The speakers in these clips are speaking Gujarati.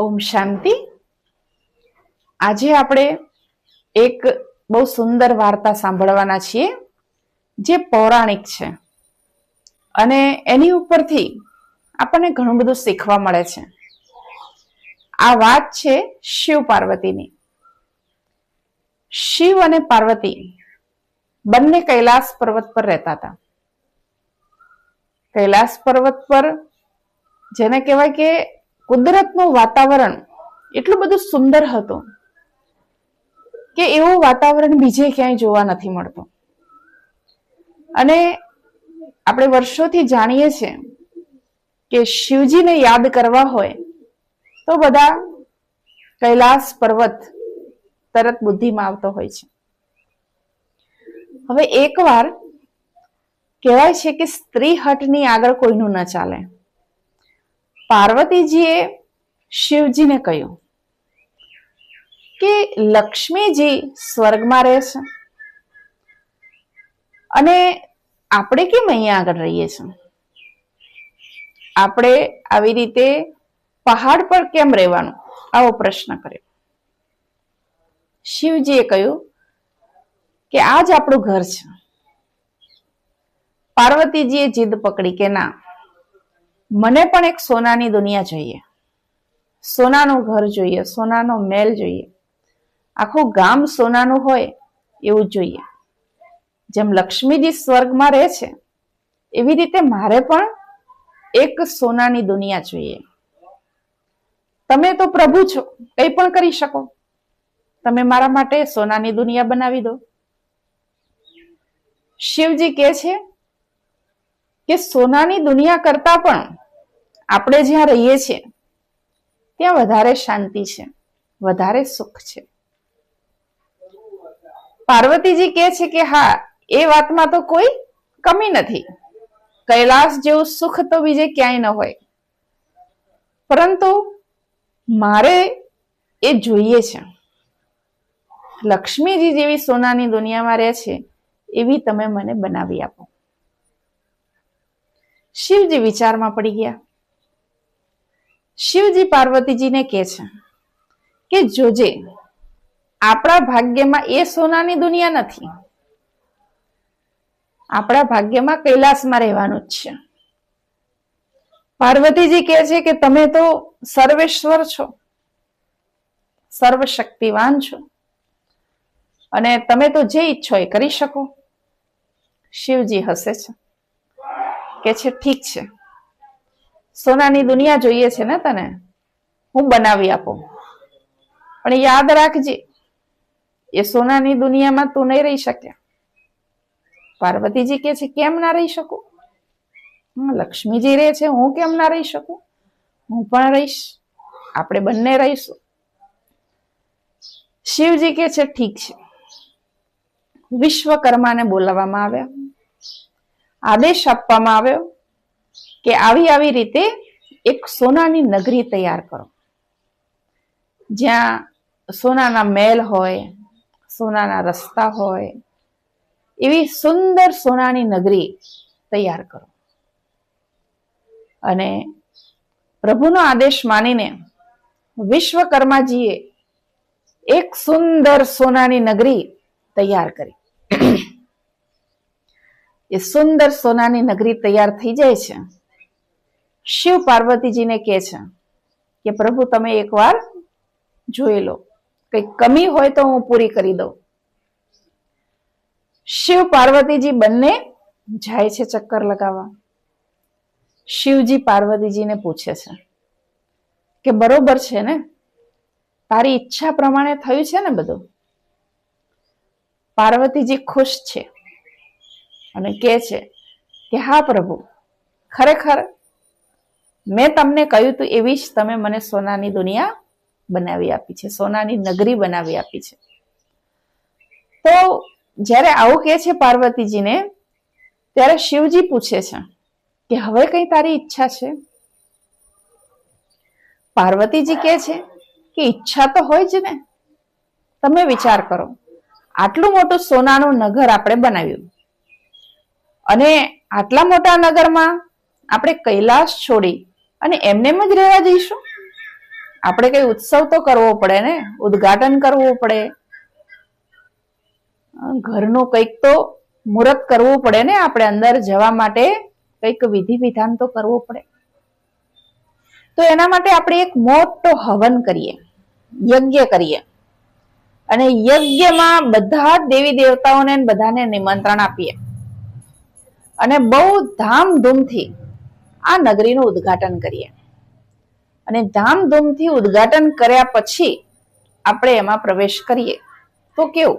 ઓમ શાંતિ. આજે આપણે એક બહુ સુંદર વાર્તા સાંભળવાના છીએ જે પૌરાણિક છે અને એની ઉપરથી આપણને ઘણું બધું શીખવા મળે છે. આ વાત છે શિવ પાર્વતીની. શિવ અને પાર્વતી બંને કૈલાસ પર્વત પર રહેતા હતા. કૈલાસ પર્વત પર જેને કહેવાય કે કુદરતનું વાતાવરણ એટલું બધું સુંદર હતું કે એવું વાતાવરણ બીજે ક્યાંય જોવા નથી મળતું. અને આપણે વર્ષોથી જાણીએ છીએ કે શિવજીને યાદ કરવા હોય તો બધા કૈલાસ પર્વત તરત બુદ્ધિમાં આવતો હોય છે. હવે એકવાર કહેવાય છે કે સ્ત્રી હટની આગળ કોઈનું ન ચાલે. પાર્વતીજીએ શિવજીને કહ્યું કે લક્ષ્મીજી સ્વર્ગમાં રહે છે અને આપણે કેમ અહીંયા આગળ રહીએ છીએ? આપણે આવી રીતે પહાડ પર કેમ રહેવાનું? આવો પ્રશ્ન કર્યો. શિવજીએ કહ્યું કે આ જ આપણું ઘર છે. પાર્વતીજીએ જીદ પકડી કે ના, મને પણ એક સોનાની દુનિયા જોઈએ, સોનાનું ઘર જોઈએ, સોનાનો મહેલ જોઈએ, આખું ગામ સોનાનું હોય એવું જોઈએ. જેમ લક્ષ્મીજી સ્વર્ગમાં રહે છે એવી રીતે મારે પણ એક સોનાની દુનિયા જોઈએ. તમે તો પ્રભુ છો, કંઈ પણ કરી શકો, તમે મારા માટે સોનાની દુનિયા બનાવી દો. શિવજી કહે છે કે સોનાની દુનિયા કરતા પણ આપણે જ્યાં રહીએ છીએ ત્યાં વધારે શાંતિ છે, વધારે સુખ છે. પાર્વતીજી કહે છે કે હા, એ વાતમાં તો કોઈ કમી નથી. કૈલાસ જેવું સુખ તો બીજે ક્યાંય ન હોય, પરંતુ મારે એ જોઈએ છે. લક્ષ્મીજી જેવી સોનાની દુનિયામાં રહે છે એવી તમે મને બનાવી આપો. શિવજી વિચારમાં પડી ગયા. શિવજી પાર્વતીજીને કહે છે કે જોજે, આપણા ભાગ્યમાં એ સોનાની દુનિયા નથી. આપણા ભાગ્યમાં કૈલાસમાં રહેવાનું જ છે. પાર્વતીજી કહે છે કે તમે તો સર્વેશ્વર છો, સર્વશક્તિવાન છો અને તમે તો જે ઈચ્છો એ કરી શકો. શિવજી હસે છે, કે છે ઠીક છે, સોનાની દુનિયા જોઈએ છે ને તને, હું બનાવી આપું, પણ યાદ રાખજે એ સોનાની દુનિયામાં તું નહીં રહી શકે. પાર્વતીજી કહે છે કેમ ના રહી શકું? લક્ષ્મીજી રહે છે, હું કેમ ના રહી શકું? હું પણ રહીશ, આપણે બંને રહીશું. શિવજી કહે છે ઠીક છે. વિશ્વકર્માને બોલાવવામાં આવ્યા. આદેશ આપવામાં આવ્યો કે આવી રીતે એક સોનાની નગરી તૈયાર કરો, જ્યાં સોનાના મહેલ હોય, સોનાના રસ્તા હોય, એવી સુંદર સોનાની નગરી તૈયાર કરો. અને પ્રભુનો આદેશ માનીને વિશ્વકર્માજીએ એક સુંદર સોનાની નગરી તૈયાર કરી. એ સુંદર સોનાની નગરી તૈયાર થઈ જાય છે. શિવ પાર્વતીજીને કહે છે કે પ્રભુ તમે એકવાર જોઈ લો, કઈ કમી હોય તો હું પૂરી કરી દઉં. શિવ પાર્વતીજી બંને જાય છે ચક્કર લગાવવા. શિવજી પાર્વતીજીને પૂછે છે કે બરોબર છે ને, તારી ઈચ્છા પ્રમાણે થયું છે ને બધું? પાર્વતીજી ખુશ છે અને કહે છે કે હા પ્રભુ, ખરેખર મેં તમને કહ્યું તું એવી જ તમે મને સોનાની દુનિયા બનાવી આપી છે, સોનાની નગરી બનાવી આપી છે. તો જ્યારે આવું કહે છે પાર્વતીજીને, ત્યારે શિવજી પૂછે છે કે હવે કઈ તારી ઈચ્છા છે? પાર્વતીજી કહે છે કે ઈચ્છા તો હોય જ ને. તમે વિચાર કરો, આટલું મોટું સોનાનું નગર આપણે બનાવ્યું અને આટલા મોટા નગરમાં આપણે કૈલાસ છોડી અને એમને જ રહેવા જઈશું? આપણે કઈ ઉત્સવ તો કરવો પડે ને, ઉદ્ઘાટન કરવું પડે, ઘરનું કંઈક તો મુહૂર્ત કરવું પડે ને, આપણે અંદર જવા માટે કંઈક વિધિ વિધાન તો કરવું પડે. તો એના માટે આપણે એક મોટો હવન કરીએ, યજ્ઞ કરીએ, અને યજ્ઞમાં બધા દેવી દેવતાઓને બધાને નિમંત્રણ આપીએ અને બહુ ધામધૂમથી આ નગરીનું ઉદ્ઘાટન કરીએ. અને ધામધૂમથી ઉદ્ઘાટન કર્યા પછી આપણે એમાં પ્રવેશ કરીએ તો કેવું?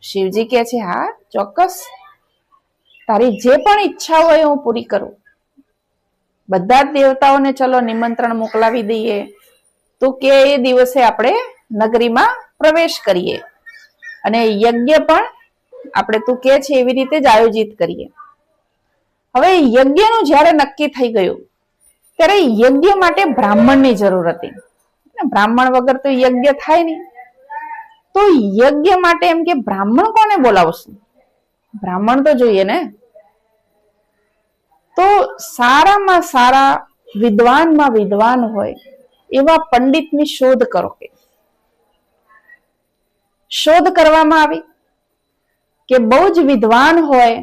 શિવજી કહે છે, હા ચોક્કસ, તારી જે પણ ઈચ્છા હોય હું પૂરી કરું. બધા જ દેવતાઓને ચલો નિમંત્રણ મોકલાવી દઈએ તો કે એ દિવસે આપણે નગરીમાં પ્રવેશ કરીએ અને યજ્ઞ પણ આપણે તું કે છે એવી રીતે જ આયોજિત કરીએ. હવે યજ્ઞનું જ્યારે નક્કી થઈ ગયું ત્યારે યજ્ઞ માટે બ્રાહ્મણની જરૂર હતી. બ્રાહ્મણ વગર તો યજ્ઞ થાય નહીં. તો યજ્ઞ માટે એમ કે બ્રાહ્મણ કોને બોલાવશું? બ્રાહ્મણ તો જોઈએ ને. તો સારામાં સારા વિદ્વાનમાં વિદ્વાન હોય એવા પંડિતની શોધ કરો. શોધ કરવામાં આવી કે બહુ જ વિદ્વાન હોય,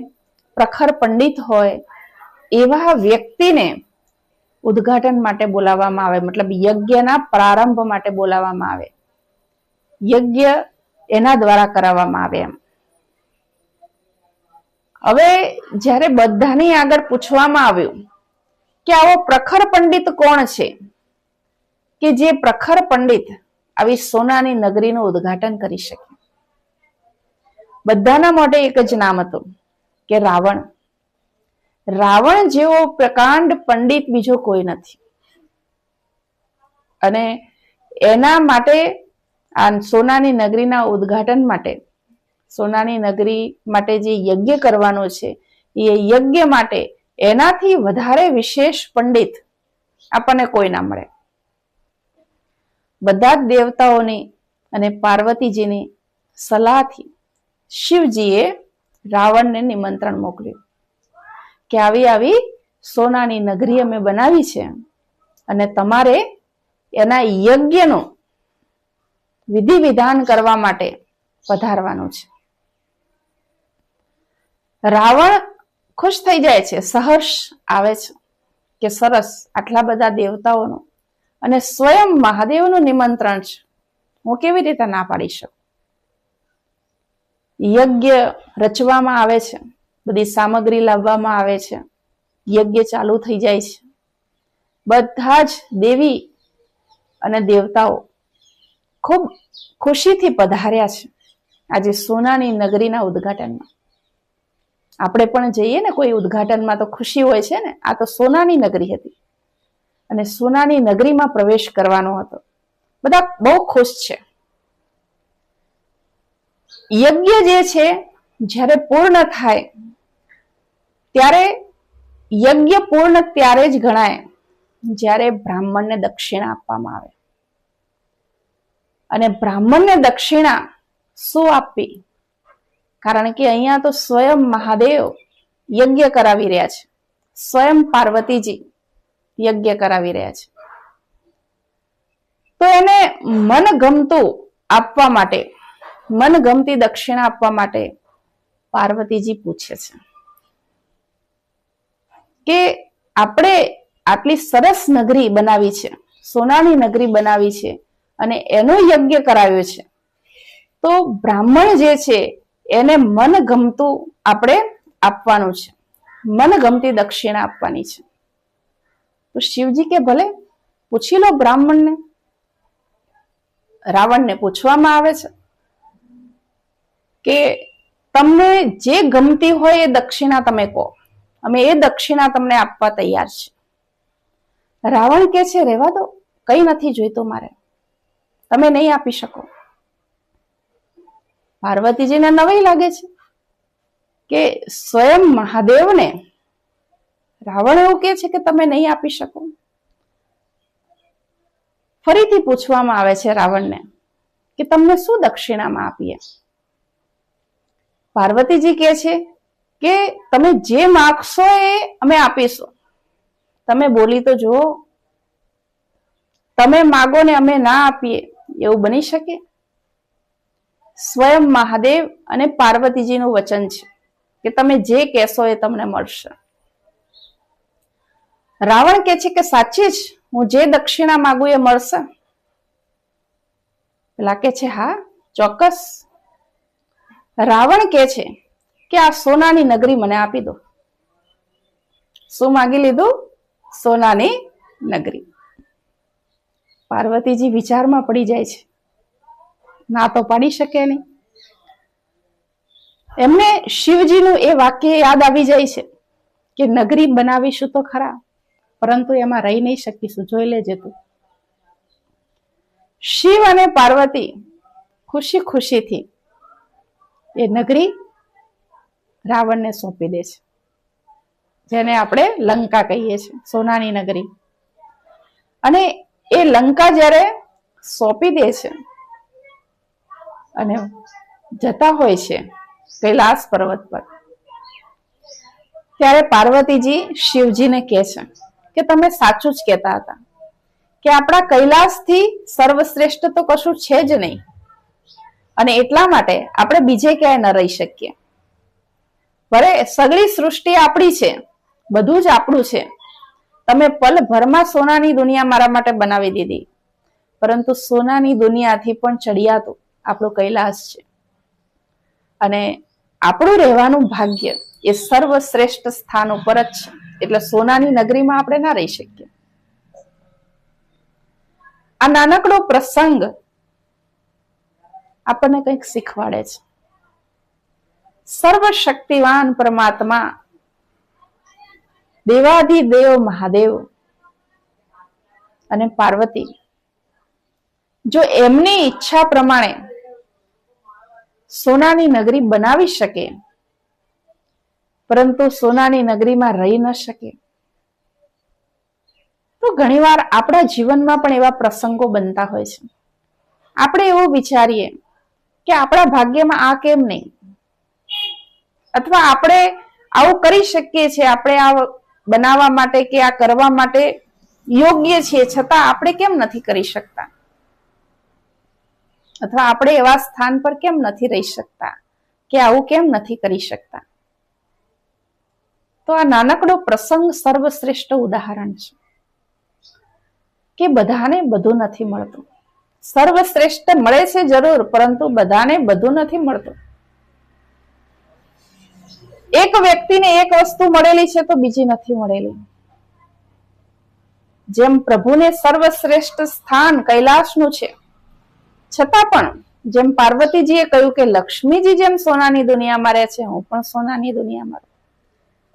પ્રખર પંડિત હોય એવા વ્યક્તિને ઉદ્ઘાટન માટે બોલાવવામાં આવે, મતલબ યજ્ઞના પ્રારંભ માટે બોલાવવામાં આવે, યજ્ઞ એના દ્વારા કરાવવામાં આવે. એમ હવે જ્યારે બધાની આગળ પૂછવામાં આવ્યું કે આવો પ્રખર પંડિત કોણ છે કે જે પ્રખર પંડિત આવી સોનાની નગરીનું ઉદ્ઘાટન કરી શકે, બધાના મોઢે એક જ નામ હતું કે રાવણ. રાવણ જેવો પ્રકાંડ પંડિત બીજો કોઈ નથી. અને એના માટે આ સોનાની નગરીના ઉદ્ઘાટન માટે, સોનાની નગરી માટે જે યજ્ઞ કરવાનો છે એ યજ્ઞ માટે એનાથી વધારે વિશેષ પંડિત આપણને કોઈ ના મળે. બધા જ દેવતાઓની અને પાર્વતીજીની સલાહથી શિવજીએ રાવણને નિમંત્રણ મોકલ્યું કે આવી આવી સોનાની નગરી અમે બનાવી છે અને તમારે એના યજ્ઞનું વિધિ વિધાન કરવા માટે પધારવાનું છે. રાવણ ખુશ થઈ જાય છે, સહર્ષ આવે છે કે સરસ, આટલા બધા દેવતાઓનું અને સ્વયં મહાદેવનું નિમંત્રણ છે, હું કેવી રીતે ના પાડી શકું? યજ્ઞ રચવામાં આવે છે, બધી સામગ્રી લાવવામાં આવે છે, યજ્ઞ ચાલુ થઈ જાય છે. બધા જ દેવી અને દેવતાઓ ખૂબ ખુશીથી પધાર્યા છે આજે સોનાની નગરીના ઉદ્ઘાટનમાં. આપણે પણ જઈએ ને કોઈ ઉદ્ઘાટનમાં તો ખુશી હોય છે ને. આ તો સોનાની નગરી હતી અને સોનાની નગરીમાં પ્રવેશ કરવાનો હતો. બધા બહુ ખુશ છે. યજ્ઞ જે છે જ્યારે પૂર્ણ થાય ત્યારે યજ્ઞ પૂર્ણ ત્યારે જ ગણાય જ્યારે બ્રાહ્મણને દક્ષિણા આપવામાં આવે. અને બ્રાહ્મણને દક્ષિણા શું આપવી? કારણ કે અહીંયા તો સ્વયં મહાદેવ યજ્ઞ કરાવી રહ્યા છે, સ્વયં પાર્વતીજી યજ્ઞ કરાવી રહ્યા છે. તો એને મનગમતું આપવા માટે, મનગમતી દક્ષિણા આપવા માટે પાર્વતીજી પૂછે છે કે આપણે આટલી સરસ નગરી બનાવી છે, સોનાની નગરી બનાવી છે અને એનો યજ્ઞ કરાવ્યો છે, તો બ્રાહ્મણ જે છે એને મનગમતું આપણે આપવાનું છે, મનગમતી દક્ષિણા આપવાની છે. તો શિવજી કે ભલે પૂછી લો બ્રાહ્મણને. રાવણને પૂછવામાં આવે છે કે તમને જે ગમતી હોય એ દક્ષિણા તમે કહો, અમે એ દક્ષિણા તમને આપવા તૈયાર છે. રાવણ કે છે રહેવા દો, કઈ નથી જોઈતું મારે, તમે નહીં આપી શકો. પાર્વતીજીને નવાઈ લાગે છે કે સ્વયં મહાદેવને રાવણ એવું કે છે કે તમે નહીં આપી શકો. ફરીથી પૂછવામાં આવે છે રાવણને કે તમને શું દક્ષિણામાં આપીએ? પાર્વતીજી કહે છે કે તમે જે માગશો એ અમે આપીશું, તમે બોલી તો જુઓ. તમે માગો ને અમે ના આપીએ એવું બની શકે? સ્વયં મહાદેવ અને પાર્વતીજીનું વચન છે કે તમે જે કહેશો એ તમને મળશે. રાવણ કે છે કે સાચી જ હું જે દક્ષિણા માંગુ એ મળશે? પેલા કે છે હા ચોક્કસ. રાવણ કે છે કે આ સોનાની નગરી મને આપી દો. શું માંગી લીધું? સોનાની નગરી. પાર્વતીજી વિચારમાં પડી જાય છે, ના તો પાડી શકે નહીં. એમને શિવજીનું એ વાક્ય યાદ આવી જાય છે કે નગરી બનાવીશું તો ખરા, પરંતુ એમાં રહી નહીં શકીશું, જોઈ લેજે તું. શિવ અને પાર્વતી ખુશી ખુશીથી એ નગરી રાવણને સોંપી દે છે, જેને આપણે લંકા કહીએ છીએ, સોનાની નગરી. અને એ લંકા જ્યારે સોંપી દે છે અને જતા હોય છે કૈલાસ પર્વત પર, ત્યારે પાર્વતીજી શિવજીને કહે છે કે તમે સાચું જ કહેતા હતા કે આપણા કૈલાસથી સર્વશ્રેષ્ઠ તો કશું છે જ નહીં, અને એટલા માટે આપણે બીજે ક્યાંય ન રહી શકીએ. ભલે સગળી સૃષ્ટિ આપણી છે, બધું જ આપણું છે, તમે પલભરમાં સોનાની દુનિયા મારા માટે બનાવી દીધી, પરંતુ સોનાની દુનિયાથી પણ ચડિયાતું આપણું કૈલાસ છે, અને આપણું રહેવાનું ભાગ્ય એ સર્વશ્રેષ્ઠ સ્થાન ઉપર જ છે, એટલે સોનાની નગરીમાં આપણે ના રહી શકીએ. આ નાનકડો પ્રસંગ આપણને કંઈક શીખવાડે છે. સર્વશક્તિવાન પરમાત્મા દેવાધિદેવ મહાદેવ અને પાર્વતી જો એમની ઈચ્છા પ્રમાણે સોનાની નગરી બનાવી શકે, પરંતુ સોનાની નગરીમાં રહી ન શકે, તો ઘણીવાર આપણા જીવનમાં પણ એવા પ્રસંગો બનતા હોય છે. આપણે એવું વિચારીએ કે આપણા ભાગ્યમાં આ કેમ નહીં, અથવા આપણે આવું કરી શકીએ છીએ, આપણે આ બનાવવા માટે કે આ કરવા માટે યોગ્ય છીએ, છતાં આપણે કેમ નથી કરી શકતા, અથવા આપણે એવા સ્થાન પર કેમ નથી રહી શકતા, કે આવું કેમ નથી કરી શકતા. તો આ નાનકડો પ્રસંગ સર્વશ્રેષ્ઠ ઉદાહરણ છે કે બધાને બધું નથી મળતું. સર્વશ્રેષ્ઠ મળે છે જરૂર, પરંતુ બધાને બધું નથી મળતું. એક વ્યક્તિને એક વસ્તુ મળેલી છે તો બીજી નથી મળેલી. જેમ પ્રભુને સર્વશ્રેષ્ઠ સ્થાન કૈલાસનું છે, છતાં પણ જેમ પાર્વતીજીએ કહ્યું કે લક્ષ્મીજી જેમ સોનાની દુનિયામાં રહે છે, હું પણ સોનાની દુનિયામાં રહું,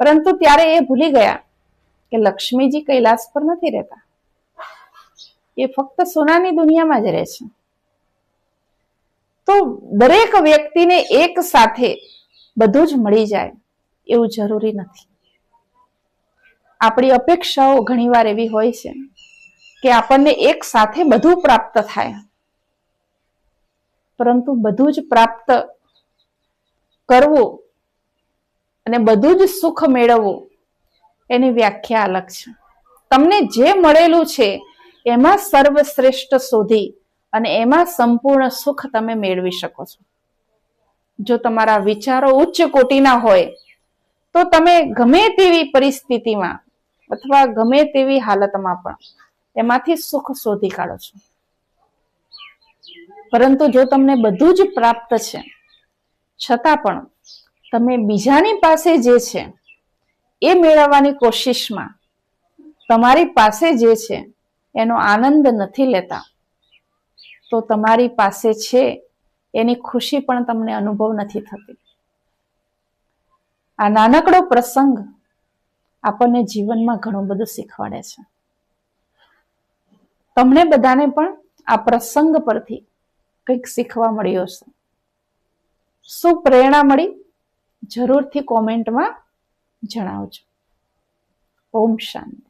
પરંતુ ત્યારે એ ભૂલી ગયા કે લક્ષ્મીજી કૈલાસ પર નથી રહેતા, એ ફક્ત સોનાની દુનિયામાં જ રહે છે. તો દરેક વ્યક્તિને એક સાથે બધું જ મળી જાય એવું જરૂરી નથી. આપણી અપેક્ષાઓ ઘણીવાર એવી હોય છે કે આપણને એક સાથે બધું પ્રાપ્ત થાય, પરંતુ બધું જ પ્રાપ્ત કરવું અને બધું જ સુખ મેળવવું એની વ્યાખ્યા અલગ છે. તમને જે મળેલું છે એમાં સર્વશ્રેષ્ઠ શોધી અને એમાં સંપૂર્ણ સુખ તમે મેળવી શકો છો. જો તમારા વિચારો ઉચ્ચ કોટીના હોય તો તમે ગમે તેવી પરિસ્થિતિમાં અથવા ગમે તેવી હાલતમાં પણ એમાંથી સુખ શોધી કાઢો છો. પરંતુ જો તમને બધું જ પ્રાપ્ત છે, છતાં પણ તમે બીજાની પાસે જે છે એ મેળવવાની કોશિશમાં તમારી પાસે જે છે એનો આનંદ નથી લેતા, તો તમારી પાસે છે એની ખુશી પણ તમને અનુભવ નથી થતી. આ નાનકડો પ્રસંગ આપણને જીવનમાં ઘણું બધું શીખવાડે છે. તમને બધાને પણ આ પ્રસંગ પરથી કંઈક શીખવા મળ્યું હશે. શું પ્રેરણા મળી? જરૂરથી કોમેન્ટમાં જણાવજો. ઓમ શાંતિ.